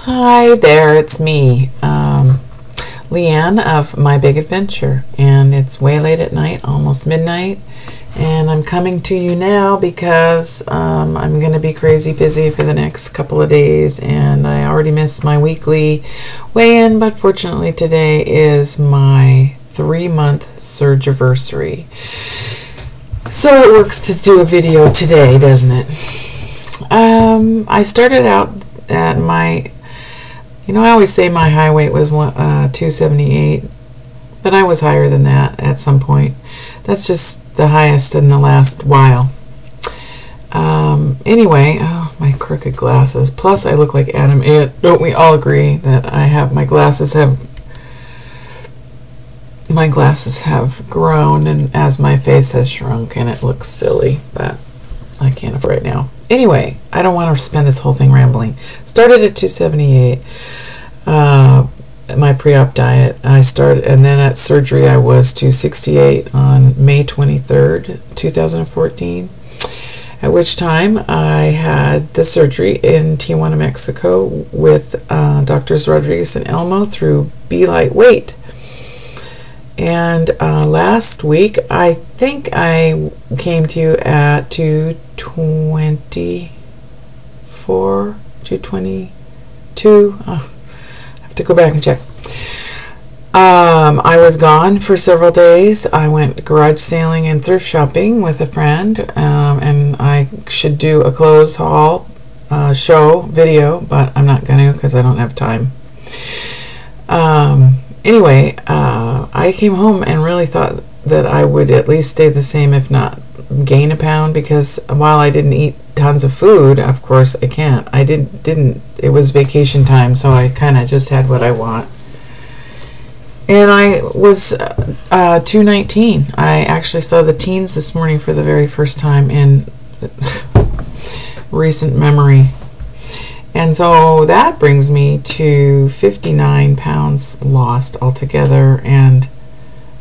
Hi there, it's me, Leanne of My Big Adventure, and it's way late at night, almost midnight, and I'm coming to you now because I'm going to be crazy busy for the next couple of days, and I already missed my weekly weigh-in, but fortunately today is my 3-month Surgiversary. So it works to do a video today, doesn't it? I started out at my, I always say my high weight was 278, but I was higher than that at some point. That's just the highest in the last while. Anyway, oh, my crooked glasses. Plus, I look like Adam. Don't we all agree that my glasses have grown, and as my face has shrunk, and it looks silly, but I can't afford it right now. Anyway, I don't want to spend this whole thing rambling. Started at 278, my pre-op diet. And then at surgery I was 268 on May 23rd, 2014, at which time I had the surgery in Tijuana, Mexico with Drs. Rodriguez and Elmo through Be Lightweight. And last week, I think I came to you at 224, 222. I have to go back and check. I was gone for several days. I went garage sailing and thrift shopping with a friend, and I should do a clothes haul show video, but I'm not going to because I don't have time. Anyway, I came home and really thought that I would at least stay the same, if not gain a pound, because while I didn't eat tons of food, of course I can't. It was vacation time, so I kind of just had what I want. And I was 219. I actually saw the teens this morning for the very first time in recent memory. And so that brings me to 59 pounds lost altogether, and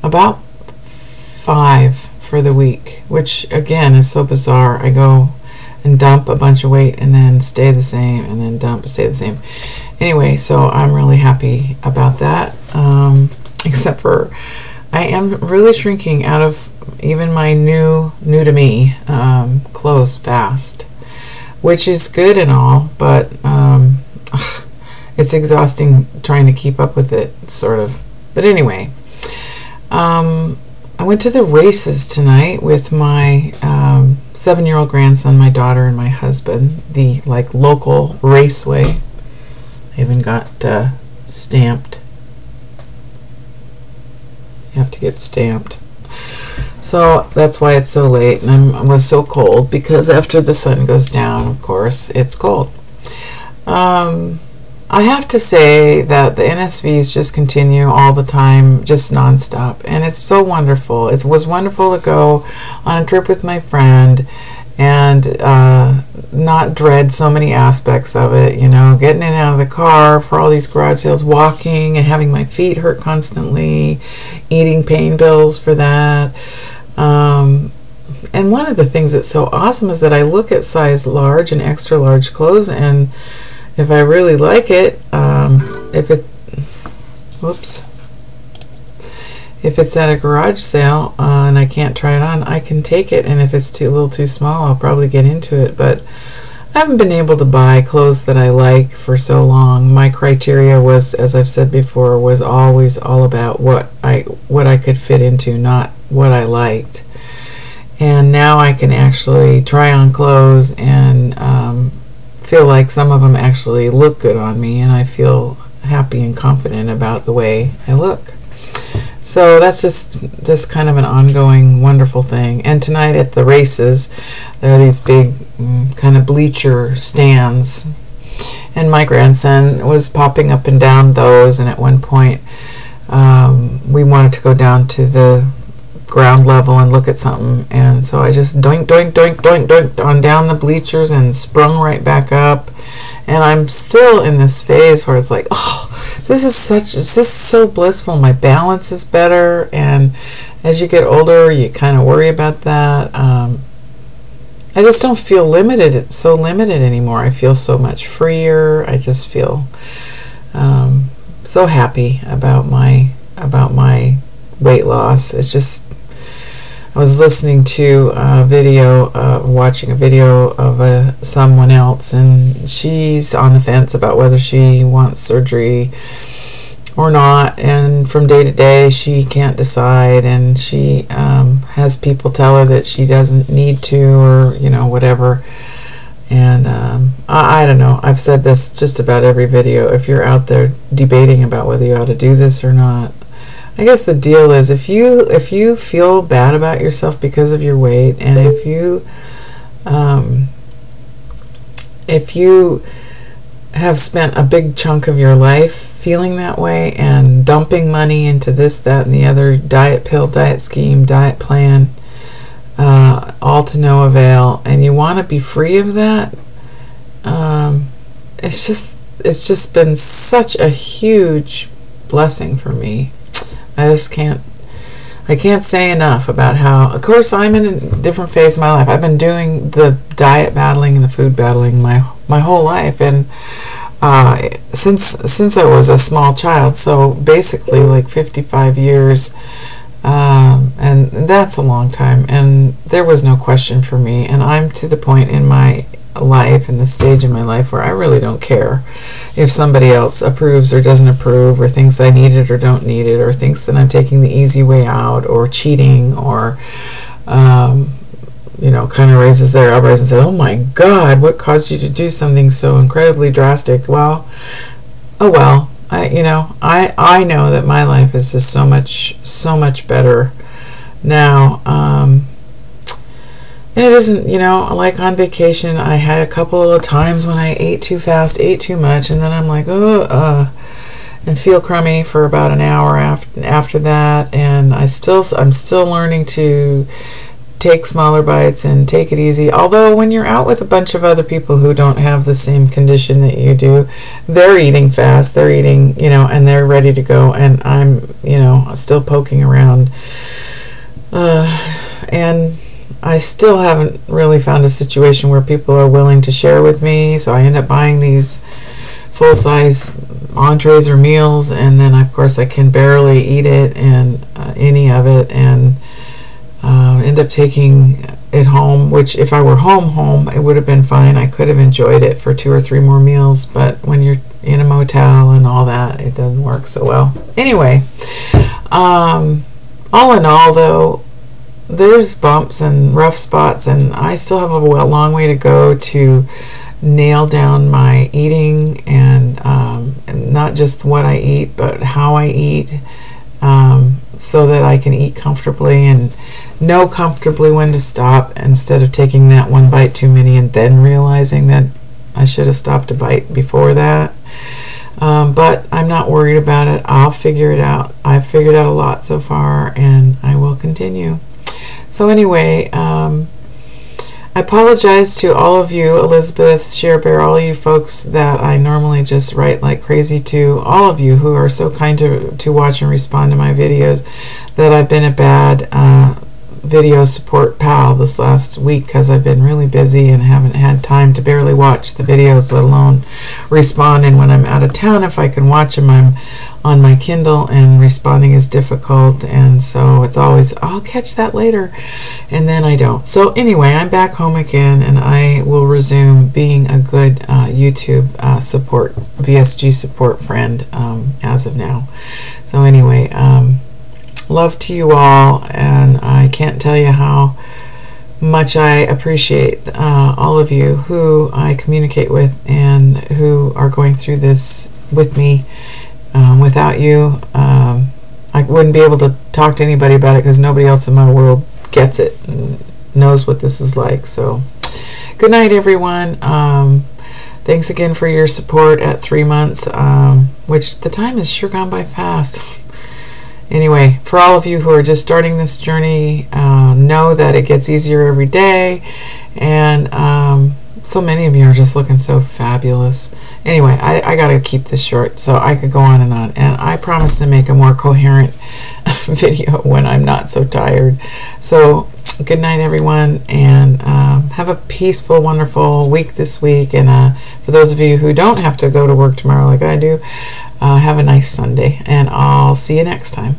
about 5 for the week, which again is so bizarre. I go and dump a bunch of weight and then stay the same, and then dump, stay the same. Anyway, so I'm really happy about that, except for I am really shrinking out of even my new to me clothes fast, which is good and all, but it's exhausting trying to keep up with it, sort of. But anyway, I went to the races tonight with my 7-year-old grandson, my daughter, and my husband, the local raceway. I even got stamped. You have to get stamped. So that's why it's so late, and I was so cold, because after the sun goes down, of course, it's cold. I have to say that the NSVs just continue all the time, just nonstop, and it's so wonderful. It was wonderful to go on a trip with my friend and not dread so many aspects of it, getting in and out of the car for all these garage sales, walking and having my feet hurt constantly, eating pain pills for that. And one of the things that's so awesome is that I look at size large and extra large clothes, and if I really like it, if it's at a garage sale and I can't try it on, I can take it, and if it's a little too small, I'll probably get into it. But I haven't been able to buy clothes that I like for so long. My criteria was, as I've said before, was always all about what I could fit into, not what I liked. And now I can actually try on clothes and feel like some of them actually look good on me, and I feel happy and confident about the way I look. So that's just kind of an ongoing wonderful thing. And tonight at the races, there are these big kind of bleacher stands, and my grandson was popping up and down those, and at one point we wanted to go down to the ground level and look at something, and so I just doink doink doink doink doink on down the bleachers and sprung right back up. And I'm still in this phase where it's like, oh, this is so blissful. My balance is better, and as you get older, you kind of worry about that. I just don't feel limited, so limited anymore. I feel so much freer. I just feel so happy about my weight loss. It's just, I was listening to a video, watching a video of someone else, and she's on the fence about whether she wants surgery or not, and from day to day she can't decide, and she has people tell her that she doesn't need to, or whatever. And I don't know, I've said this just about every video. If you're out there debating about whether you ought to do this or not, I guess the deal is, if you feel bad about yourself because of your weight, and if you have spent a big chunk of your life feeling that way and dumping money into this, that, and the other diet pill, diet scheme, diet plan, all to no avail, and you want to be free of that, it's just been such a huge blessing for me. I can't say enough about how, of course, I'm in a different phase of my life. I've been doing the diet battling and the food battling my whole life, and since I was a small child, so basically like 55 years, and that's a long time, and there was no question for me, and I'm to the point in my life, in the stage in my life, where I really don't care if somebody else approves or doesn't approve, or thinks I need it or don't need it, or thinks that I'm taking the easy way out, or cheating, or kind of raises their eyebrows and says, "Oh my God, what caused you to do something so incredibly drastic?" Well, oh well. I know that my life is just so much better now. And it isn't, like on vacation, I had a couple of times when I ate too fast, ate too much, and then I'm like, and feel crummy for about an hour after that. And I'm still learning to take smaller bites and take it easy. Although when you're out with a bunch of other people who don't have the same condition that you do, they're eating fast, they're eating, and they're ready to go, and I'm, still poking around. And I still haven't really found a situation where people are willing to share with me, so I end up buying these full-size entrees or meals, and then of course I can barely eat it, and any of it, and end up taking it home, which if I were home, it would have been fine. I could have enjoyed it for 2 or 3 more meals, but when you're in a motel and all that, it doesn't work so well. Anyway, all in all, though, there's bumps and rough spots, and I still have a long way to go to nail down my eating, and not just what I eat, but how I eat, so that I can eat comfortably and know comfortably when to stop, instead of taking that one bite too many and then realizing that I should have stopped a bite before that. But I'm not worried about it. I'll figure it out. I've figured out a lot so far, and I will continue. So anyway, I apologize to all of you, Elizabeth, Bear, all you folks that I normally just write like crazy to, all of you who are so kind to watch and respond to my videos, that I've been a bad video support pal this last week, because I've been really busy and haven't had time to barely watch the videos, let alone respond. And when I'm out of town, if I can watch them, I'm on my Kindle, and responding is difficult, and so it's always, I'll catch that later, and then I don't. So anyway, I'm back home again, and I will resume being a good YouTube support, VSG support friend as of now. So anyway, love to you all, and I can't tell you how much I appreciate all of you who I communicate with and who are going through this with me. Without you, I wouldn't be able to talk to anybody about it, because nobody else in my world gets it and knows what this is like. So good night, everyone. Thanks again for your support at 3 months, which the time has sure gone by fast. Anyway, for all of you who are just starting this journey, know that it gets easier every day, and so many of you are just looking so fabulous. Anyway, I gotta keep this short, so I could go on, and I promise to make a more coherent video when I'm not so tired. So good night, everyone, and have a peaceful, wonderful week this week. And for those of you who don't have to go to work tomorrow like I do, have a nice Sunday, and I'll see you next time.